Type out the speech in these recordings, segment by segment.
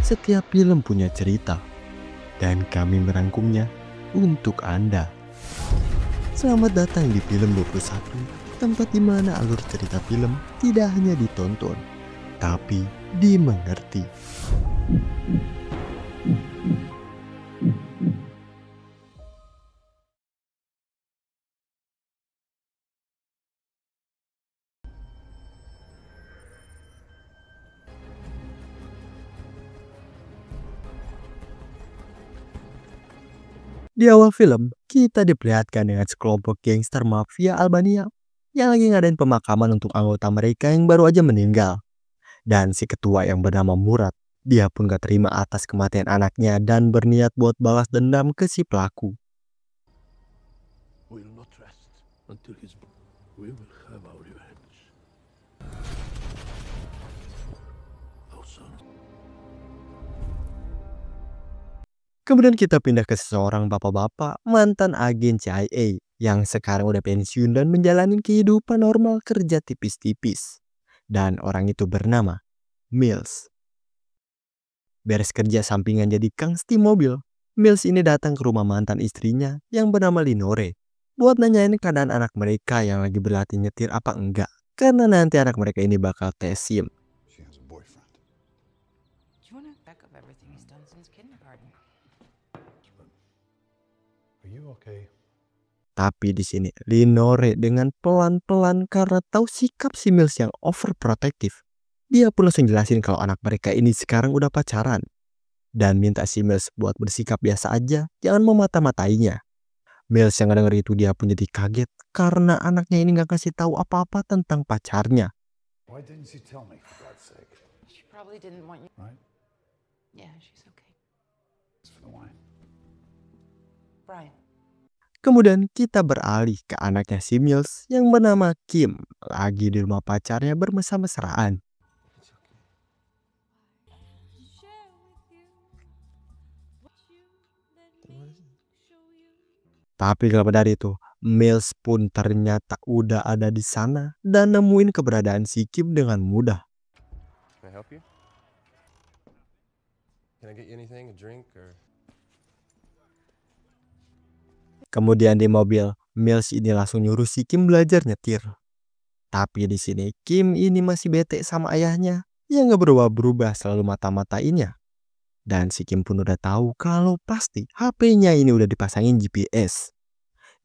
Setiap film punya cerita, dan kami merangkumnya untuk Anda. Selamat datang di Film 21, tempat di mana alur cerita film tidak hanya ditonton, tapi dimengerti. Di awal film, kita diperlihatkan dengan sekelompok gangster mafia Albania yang lagi ngadain pemakaman untuk anggota mereka yang baru aja meninggal. Dan si ketua yang bernama Murad, dia pun gak terima atas kematian anaknya dan berniat buat balas dendam ke si pelaku. We will not rest until we will have our revenge. Our son. Kemudian kita pindah ke seseorang bapak-bapak mantan agen CIA yang sekarang udah pensiun dan menjalani kehidupan normal kerja tipis-tipis. Dan orang itu bernama Mills. Beres kerja sampingan jadi kang setim mobil, Mills ini datang ke rumah mantan istrinya yang bernama Linore buat nanyain keadaan anak mereka yang lagi berlatih nyetir apa enggak. Karena nanti anak mereka ini bakal tes SIM. She has a boyfriend. Do you want to back up everything he's done since kindergarten? Are you okay? Tapi di sini Linore dengan pelan-pelan karena tahu sikap si Mills yang overprotective. Dia pun langsung jelasin kalau anak mereka ini sekarang udah pacaran. Dan minta si Mills buat bersikap biasa aja, jangan memata-matainya. Mills yang denger itu dia pun jadi kaget karena anaknya ini gak kasih tahu apa-apa tentang pacarnya. Why didn't you tell me, for God's sake? She probably didn't want you. Right? Yeah, she's okay. Thanks for the wine. Brian. Kemudian kita beralih ke anaknya si Mills yang bernama Kim. Lagi di rumah pacarnya bermesra-mesraan. It's okay. Tapi gak dari itu, Mills pun ternyata udah ada di sana dan nemuin keberadaan si Kim dengan mudah. Can I help you? Can I get you anything, a drink or? Kemudian di mobil, Mills ini langsung nyuruh si Kim belajar nyetir. Tapi di sini Kim ini masih bete sama ayahnya yang gak berubah-berubah selalu mata-matainnya. Dan si Kim pun udah tahu kalau pasti HP-nya ini udah dipasangin GPS.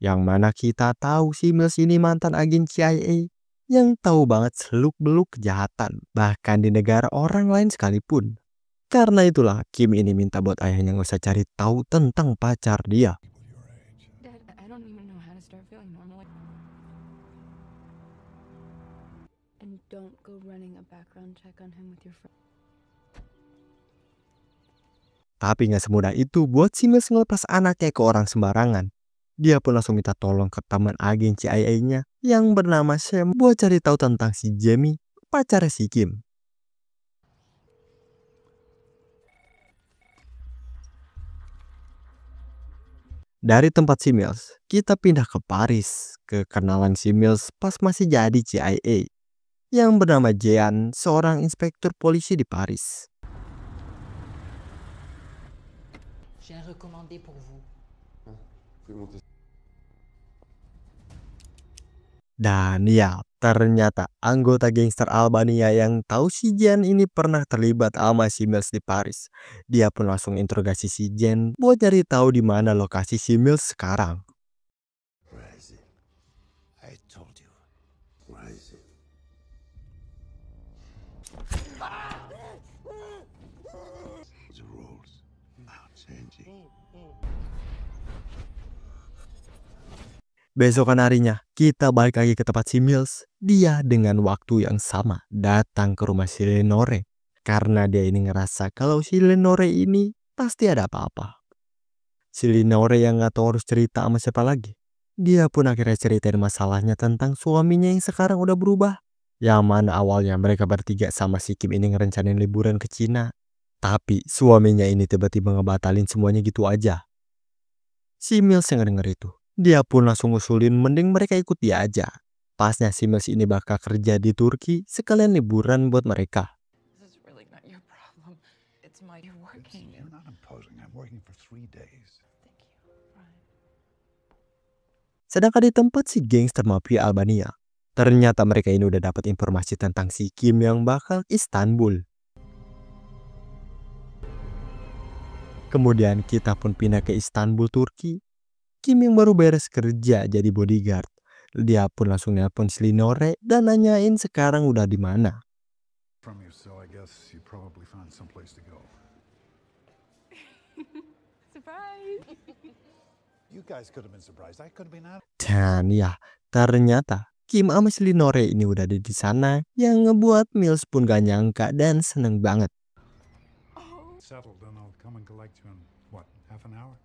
Yang mana kita tahu si Mills ini mantan agen CIA yang tahu banget seluk-beluk kejahatan bahkan di negara orang lain sekalipun. Karena itulah Kim ini minta buat ayahnya gak usah cari tahu tentang pacar dia. Dad, I don't even know how to start feeling normal. And don't go running a background check on him with your friend. Tapi gak semudah itu buat si Mills ngelepas anaknya ke orang sembarangan. Dia pun langsung minta tolong ke teman agen CIA-nya yang bernama Sam buat cari tahu tentang si Jamie, pacarnya si Kim. Dari tempat si Mills, kita pindah ke Paris, ke kenalan si Mills pas masih jadi CIA, yang bernama Jean, seorang inspektur polisi di Paris. J'ai un recommandé pour vous. Dan ya, ternyata anggota gangster Albania yang tahu si Jen ini pernah terlibat sama si Mills di Paris. Dia pun langsung interogasi si Jen buat cari tahu di mana lokasi si Mills sekarang. Where is it? I told you. Where is it? The rules are changing. Besokan harinya, kita balik lagi ke tempat si Mills. Dia dengan waktu yang sama datang ke rumah si Lenore. Karena dia ini ngerasa kalau si Lenore ini pasti ada apa-apa. Si Lenore yang gak tahu harus cerita sama siapa lagi. Dia pun akhirnya ceritain masalahnya tentang suaminya yang sekarang udah berubah. Yang mana awalnya mereka bertiga sama si Kim ini ngerencanain liburan ke Cina. Tapi suaminya ini tiba-tiba ngebatalin semuanya gitu aja. Si Mills yang denger itu, dia pun langsung ngusulin mending mereka ikut dia aja. Pasnya si Mills ini bakal kerja di Turki sekalian liburan buat mereka. This is really not your problem. It's my You're working. You're not imposing. I'm working for 3 days. Thank you, Ryan. Sedangkan di tempat si gangster mafia Albania, ternyata mereka ini udah dapat informasi tentang si Kim yang bakal Istanbul. Kemudian kita pun pindah ke Istanbul, Turki. Kim yang baru beres kerja jadi bodyguard. Dia pun langsung nelpon si Linore dan nanyain sekarang udah di mana. From you, so I guess you probably found someplace to go. Surprise! You guys could have been surprised. I could have been out. Dan ya, ternyata Kim sama si Linore ini udah ada di sana, yang ngebuat Mills pun gak nyangka dan seneng banget. Settled, and I'll come and collect you in, what, half an hour?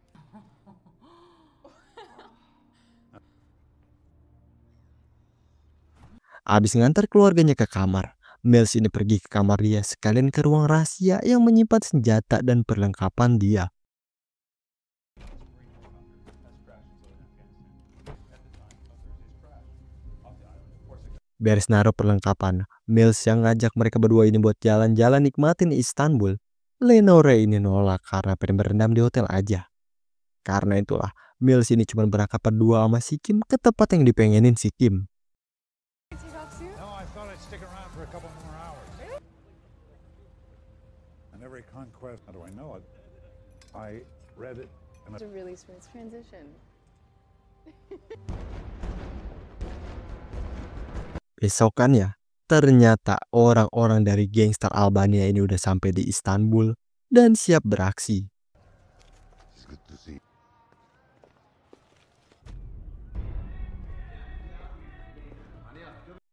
Abis ngantar keluarganya ke kamar, Mills ini pergi ke kamar dia sekalian ke ruang rahasia yang menyimpan senjata dan perlengkapan dia. Beres naruh perlengkapan, Mills yang ngajak mereka berdua ini buat jalan-jalan nikmatin Istanbul. Lenore ini nolak karena pengen berendam di hotel aja. Karena itulah, Mills ini cuma berangkat berdua sama si Kim ke tempat yang dipengenin si Kim. No, I thought I'd stick around for a couple more hours. And every conquest, how do I know it? I read it, and It's a really smooth transition. Besokannya, ternyata orang-orang dari gangster Albania ini udah sampai di Istanbul dan siap beraksi. It's good to see.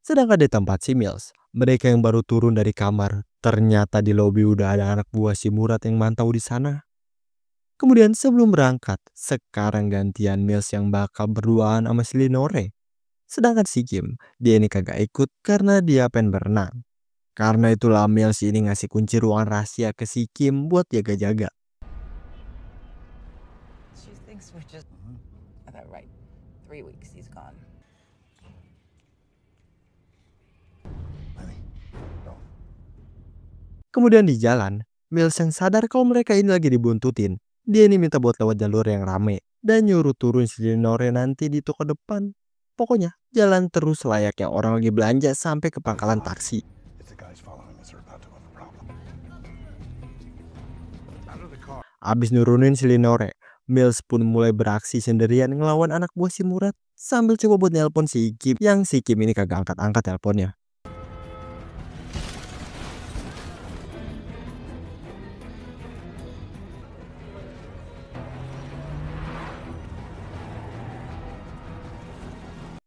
Sedangkan di tempat si Mills, mereka yang baru turun dari kamar, ternyata di lobi udah ada anak buah si Murad yang mantau di sana. Kemudian sebelum berangkat, sekarang gantian Mills yang bakal berduaan sama si Linore. Sedangkan si Kim, dia ini kagak ikut karena dia pengen berenang. Karena itulah Mills ini ngasih kunci ruangan rahasia ke si Kim buat jaga-jaga. She thinks we're just. I thought, right. 3 weeks, he's gone. Honey, don't. Kemudian di jalan, Mills yang sadar kalau mereka ini lagi dibuntutin. Dia ini minta buat lewat jalur yang rame dan nyuruh turun si Linore nanti di toko depan. Pokoknya jalan terus layaknya orang lagi belanja sampai ke pangkalan taksi. If the guys following us are about to have a problem. Out of the car. Abis nurunin si Linore, Mills pun mulai beraksi sendirian ngelawan anak buah si Murad sambil coba buat nelpon si Kim, yang si Kim ini kagak angkat-angkat teleponnya.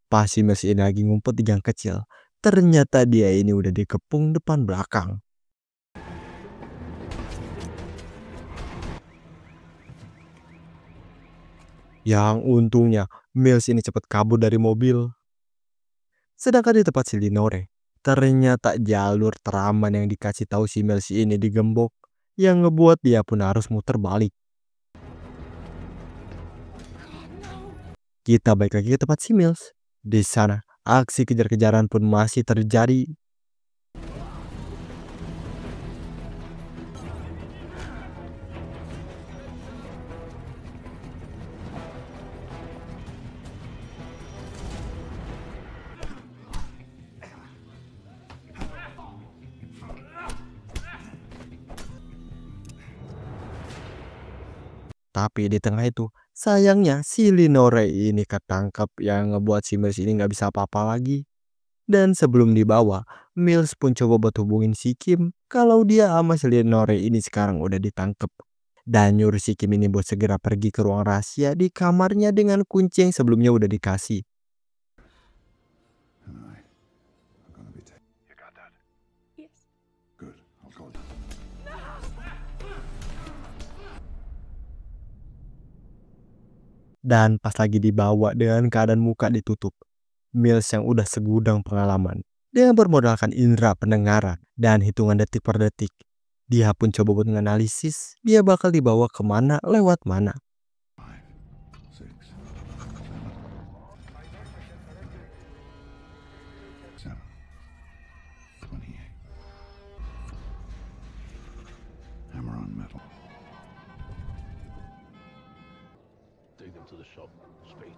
Pas si Mills ini lagi ngumpet di gang kecil, ternyata dia ini udah dikepung depan belakang. Yang untungnya, Mills ini cepat kabur dari mobil. Sedangkan di tempat si Linore, ternyata jalur teraman yang dikasih tahu si Mills ini digembok, yang ngebuat dia pun harus muter balik. Kita balik lagi ke tempat si Mills. Di sana, aksi kejar-kejaran pun masih terjadi. Tapi di tengah itu, sayangnya si Linore ini ketangkap yang ngebuat si Mills ini nggak bisa apa-apa lagi. Dan sebelum dibawa, Mills pun coba buat hubungin si Kim kalau dia sama si Linore ini sekarang udah ditangkep. Dan nyuruh si Kim ini buat segera pergi ke ruang rahasia di kamarnya dengan kunci yang sebelumnya udah dikasih. And I'm gonna be taken. You got that? Yes. Good. I'll call you. Dan pas lagi dibawa dengan keadaan muka ditutup, Mills yang udah segudang pengalaman, dengan bermodalkan indera pendengaran dan hitungan detik per detik, dia pun coba buat menganalisis dia bakal dibawa kemana lewat mana. 5, 6, 7, 28. Hammer on metal. Take them to the shop. Straight.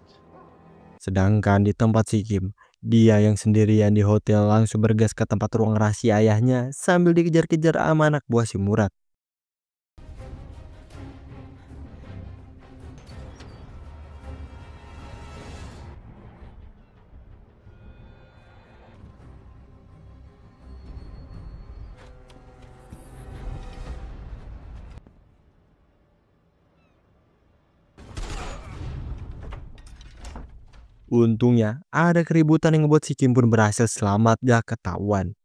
Sedangkan di tempat si Kim, dia yang sendirian di hotel langsung bergas ke tempat ruang rahasia ayahnya sambil dikejar-kejar sama anak buah si Murad. Untungnya, ada keributan yang ngebuat si Kim pun berhasil selamat gak ketahuan.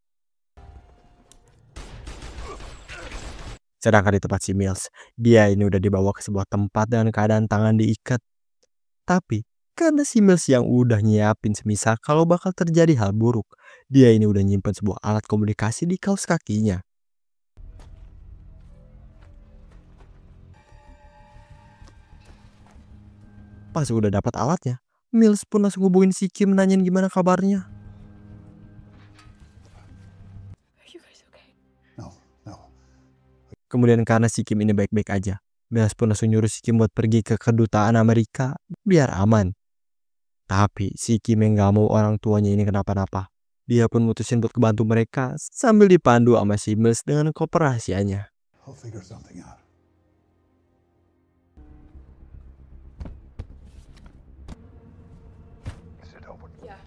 Sedangkan di tempat si Mills, dia ini udah dibawa ke sebuah tempat dengan keadaan tangan diikat. Tapi, karena si Mills yang udah nyiapin semisal kalau bakal terjadi hal buruk, dia ini udah nyimpen sebuah alat komunikasi di kaos kakinya. Pas udah dapat alatnya, Mills pun langsung hubungin si Kim nanyain gimana kabarnya. Are you guys okay? No, no. Kemudian karena si Kim ini baik-baik aja, Mills pun langsung nyuruh si Kim buat pergi ke kedutaan Amerika biar aman. Tapi si Kim yang gak mau orang tuanya ini kenapa-napa. Dia pun mutusin buat kebantu mereka sambil dipandu sama si Mills dengan koper rahasianya. I'll figure something out. Is it open? Yeah.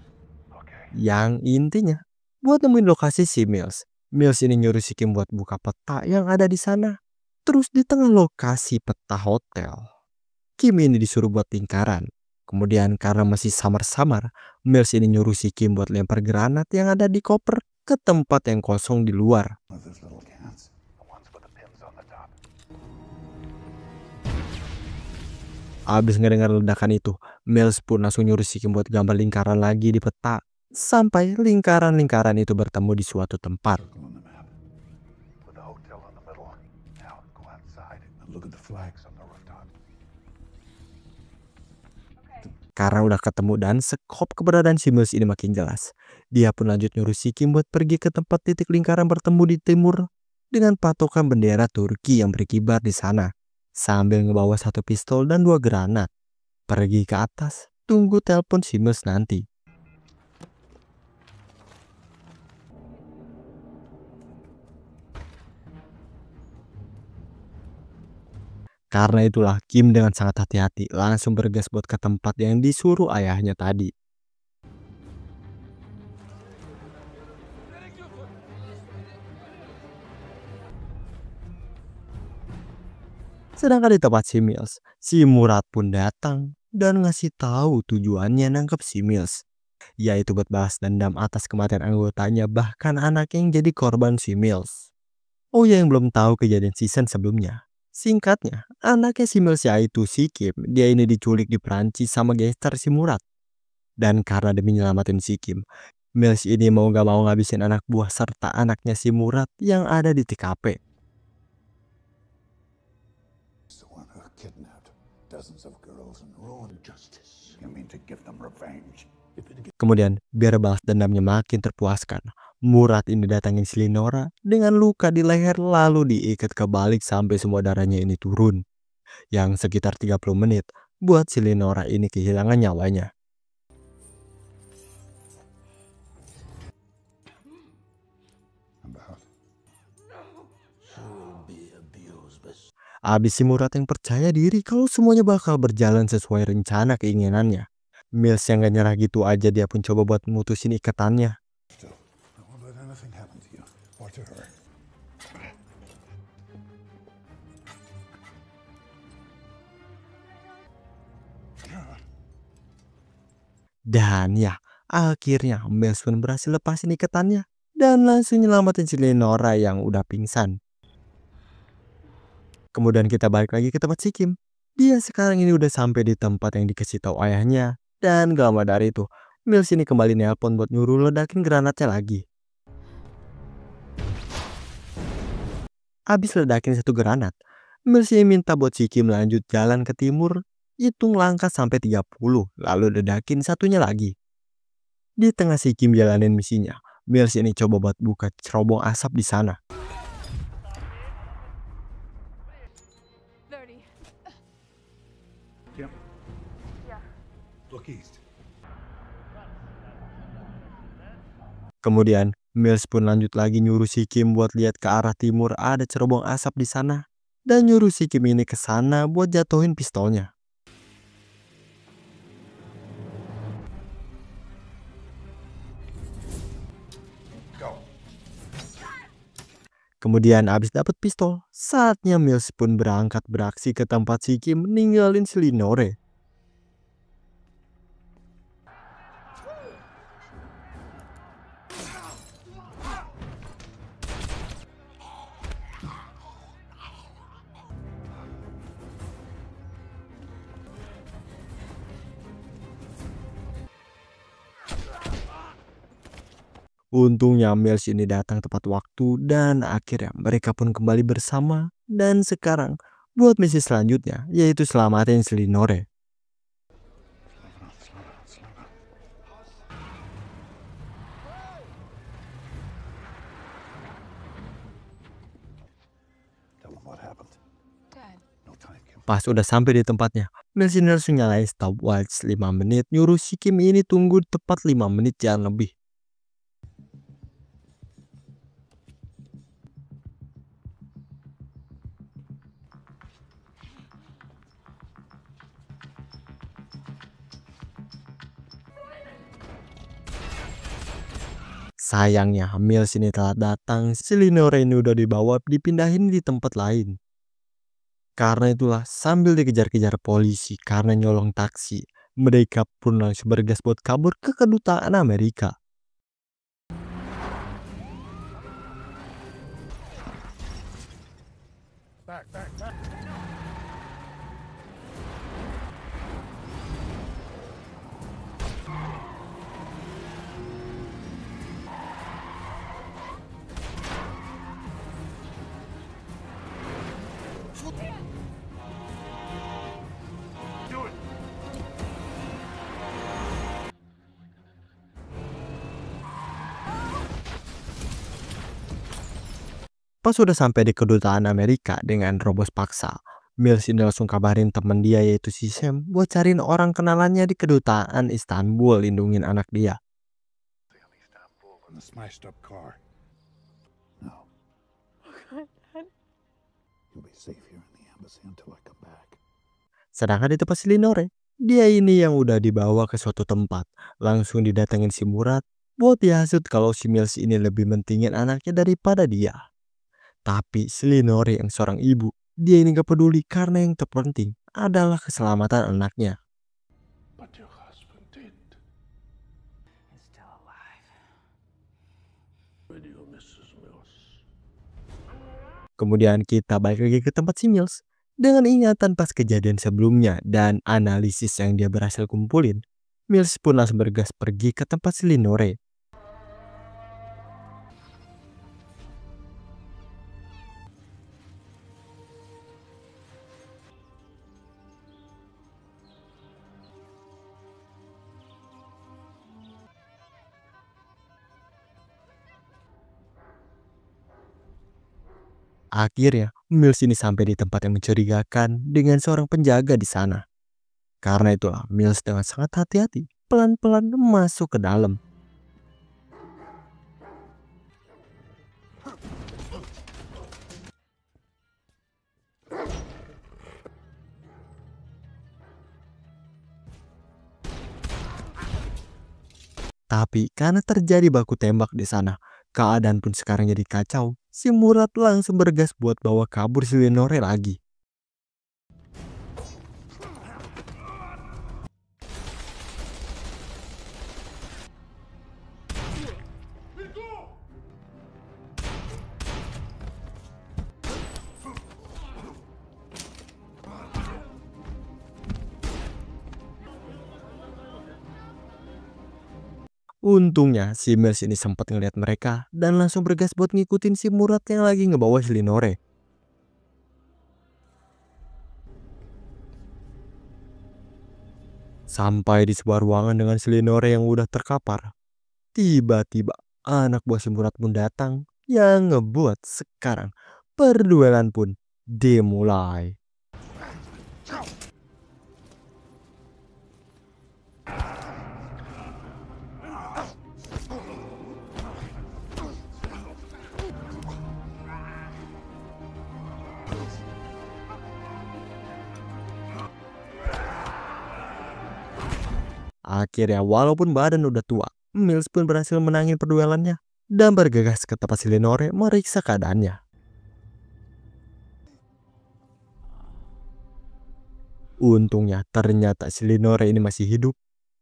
Okay. Yang intinya, buat nemuin lokasi si Mills. Mills ini nyuruh si Kim buat buka peta yang ada di sana. Terus di tengah lokasi peta hotel, Kim ini disuruh buat lingkaran. Kemudian karena masih samar-samar, Mills ini nyuruh si Kim buat lempar granat yang ada di koper ke tempat yang kosong di luar. One of those little cans. The ones with the pins on the top. Abis ngedengar ledakan itu, Mills pun langsung nyuruh si Kim buat gambar lingkaran lagi di peta. Sampai lingkaran-lingkaran itu bertemu di suatu tempat. Circle on the map. With the hotel in the middle. Now go outside and look at the flags on the rooftop. Karena udah ketemu dan skop keberadaan si Mills ini makin jelas, dia pun lanjut nyuruh si Kim buat pergi ke tempat titik lingkaran bertemu di timur dengan patokan bendera Turki yang berkibar di sana, sambil ngebawa satu pistol dan 2 granat. Pergi ke atas, tunggu telepon si Mills nanti. Karena itulah Kim dengan sangat hati-hati langsung bergas buat ke tempat yang disuruh ayahnya tadi. Sedangkan di tempat si Mills, si Murad pun datang dan ngasih tahu tujuannya nangkep si Mills, yaitu buat balas dendam atas kematian anggotanya bahkan anak yang jadi korban si Mills. Oh ya, yang belum tahu kejadian season sebelumnya. Singkatnya, anaknya si Mills yaitu si Kim, dia ini diculik di Perancis sama gangster si Murad. Dan karena demi nyelamatin si Kim, Mills ini mau gak mau ngabisin anak buah serta anaknya si Murad yang ada di TKP. It's the one who kidnapped dozens of girls and ruined justice. You mean to give them revenge? If it Kemudian, biar balas dendamnya makin terpuaskan, Murad ini datangin si Lenora dengan luka di leher lalu diikat kebalik sampai semua darahnya ini turun. Yang sekitar 30 menit buat si Lenora ini kehilangan nyawanya. About will be abused, but Abis si Murad yang percaya diri kalau semuanya bakal berjalan sesuai rencana keinginannya. Mills yang gak nyerah gitu aja, dia pun coba buat mutusin ikatannya. still, I won't let anything happen to you or to her. Dan ya, akhirnya Mills pun berhasil lepasin ikatannya dan langsung nyelamatin si Lenora yang udah pingsan. Kemudian kita balik lagi ke tempat si Kim. Dia sekarang ini udah sampai di tempat yang dikasih tahu ayahnya. Dan gak lama dari itu, Mills ini kembali nelpon buat nyuruh ledakin granatnya lagi. Abis ledakin satu granat, Mills ini minta buat si Kim lanjut jalan ke timur, hitung langkah sampai 30, lalu ledakin satunya lagi. Di tengah si Kim jalanin misinya, Mills ini coba buat buka cerobong asap di sana. 30. Kim? Yeah. Look east. Kemudian Mills pun lanjut lagi nyuruh si Kim buat lihat ke arah timur, ada cerobong asap di sana, dan nyuruh si Kim ini ke sana buat jatuhin pistolnya. Go. Kemudian abis dapat pistol, saatnya Mills pun berangkat beraksi ke tempat si Kim ninggalin si Lenore. Untungnya Mills ini datang tepat waktu dan akhirnya mereka pun kembali bersama. Dan sekarang buat misi selanjutnya yaitu selamatin si Lenore. Tell them what happened. Dad. No time, Kim. Pas udah sampai di tempatnya, Mills ini langsung nyalain stopwatch 5 menit, nyuruh si Kim ini tunggu tepat 5 menit jangan lebih. Sayangnya Mills ini telat datang, si Lenore ini udah dibawa dipindahin di tempat lain. Karena itulah sambil dikejar-kejar polisi karena nyolong taksi, mereka pun langsung bergegas buat kabur ke kedutaan Amerika. Pas sudah sampai di kedutaan Amerika dengan robos paksa, Mills ini langsung kabarin temen dia yaitu si Sam buat cariin orang kenalannya di kedutaan Istanbul lindungin anak dia. In the smashed up car. No. You'll be safe here in the embassy until I come back. Sedangkan di tempat si Lenore, dia ini yang udah dibawa ke suatu tempat, langsung didatengin si Murad buat dihasut kalau si Mills ini lebih mentingin anaknya daripada dia. Tapi si Lenore yang seorang ibu, dia ini gak peduli karena yang terpenting adalah keselamatan anaknya. But your husband did. He's still alive. With you, Mrs. Mills. Kemudian kita balik lagi ke tempat si Mills. Dengan ingatan pas kejadian sebelumnya dan analisis yang dia berhasil kumpulin, Mills pun langsung bergegas pergi ke tempat si Lenore. Akhirnya, Mills ini sampai di tempat yang mencurigakan dengan seorang penjaga di sana. Karena itulah Mills dengan sangat hati-hati pelan-pelan masuk ke dalam. Tapi karena terjadi baku tembak di sana, keadaan pun sekarang jadi kacau. Si Murad langsung bergas buat bawa kabur si Lenore lagi. Untungnya si Mills ini sempat ngeliat mereka dan langsung bergas buat ngikutin si Murad yang lagi ngebawa si Lenore. Sampai di sebuah ruangan dengan si Lenore yang udah terkapar. Tiba-tiba anak buah si Murad pun datang yang ngebuat sekarang perduelan pun dimulai. Akhirnya walaupun badan udah tua, Mills pun berhasil menangin perduelannya dan bergegas ke tempat si Lenore meriksa keadaannya. Untungnya ternyata si Lenore ini masih hidup.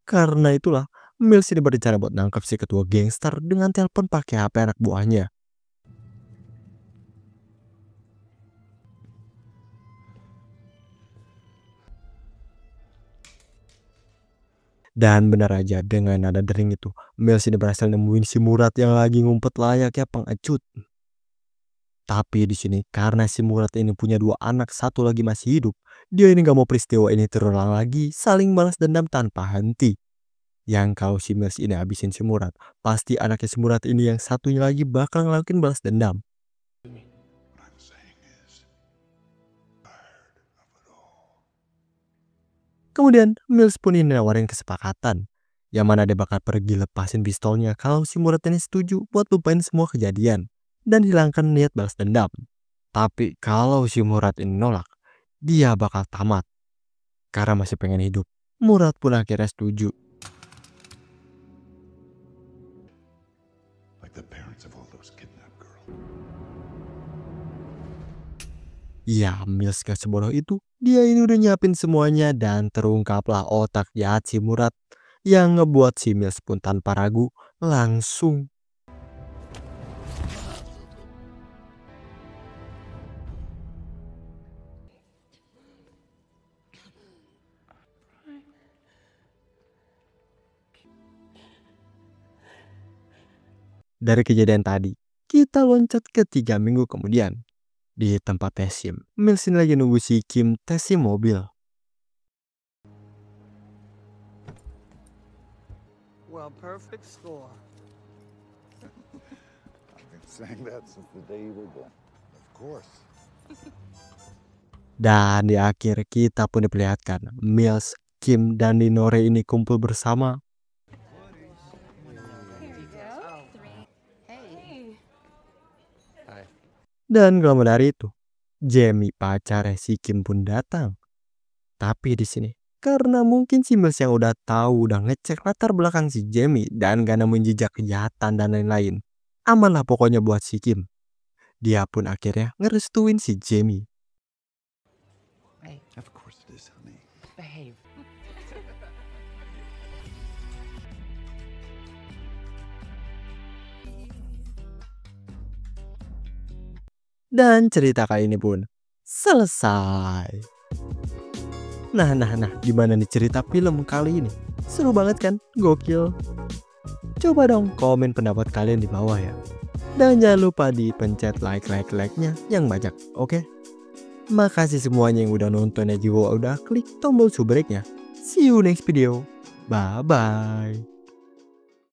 Karena itulah Mills ini berencana buat nangkep si ketua gangster dengan telepon pakai HP anak buahnya. Dan benar aja dengan nada dering itu, Mills ini berhasil nemuin si Murad yang lagi ngumpet layaknya pengecut. Tapi di sini karena si Murad ini punya 2 anak, satu lagi masih hidup, dia ini gak mau peristiwa ini terulang lagi, saling balas dendam tanpa henti. Yang kalau si Mills ini habisin si Murad, pasti anaknya si Murad ini yang satunya lagi bakal ngelakuin balas dendam. What I'm saying is, tired of it all. Kemudian Mills pun ini nawarin kesepakatan, yang mana dia bakal pergi lepasin pistolnya kalau si Murad ini setuju buat lupain semua kejadian dan hilangkan niat balas dendam. Tapi kalau si Murad ini nolak, dia bakal tamat. Karena masih pengen hidup, Murad pun akhirnya setuju. Like the parents of all those kidnapped girls. Ya, Mills gak sebodoh itu. Dia ini udah nyiapin semuanya dan terungkaplah otak jahat si Murad yang ngebuat si Mills pun tanpa ragu langsung dari kejadian tadi. Kita loncat ke 3 minggu kemudian. Di tempat tes SIM, Mills ini lagi nunggu si Kim tes SIM mobil. Well, perfect score. I've been saying that since the day you were born. Of course. Dan di akhir kita pun diperlihatkan Mills, Kim, dan Lenore ini kumpul bersama. Hi. Dan gak lama dari itu, Jamie pacarnya si Kim pun datang. Tapi di sini, karena mungkin si Mills yang udah tahu udah ngecek latar belakang si Jamie dan gak nemuin jejak kejahatan dan lain-lain, aman lah pokoknya buat si Kim. Dia pun akhirnya ngerestuin si Jamie. Hey, Of course it is, honey. behave. Dan cerita kali ini pun selesai. Nah, gimana nih cerita film kali ini? Seru banget kan? Gokil. Coba dong komen pendapat kalian di bawah ya. Dan jangan lupa dipencet like-nya yang banyak, oke? Makasih semuanya yang udah nonton ya, juga udah klik tombol subscribe-nya. See you next video. Bye-bye.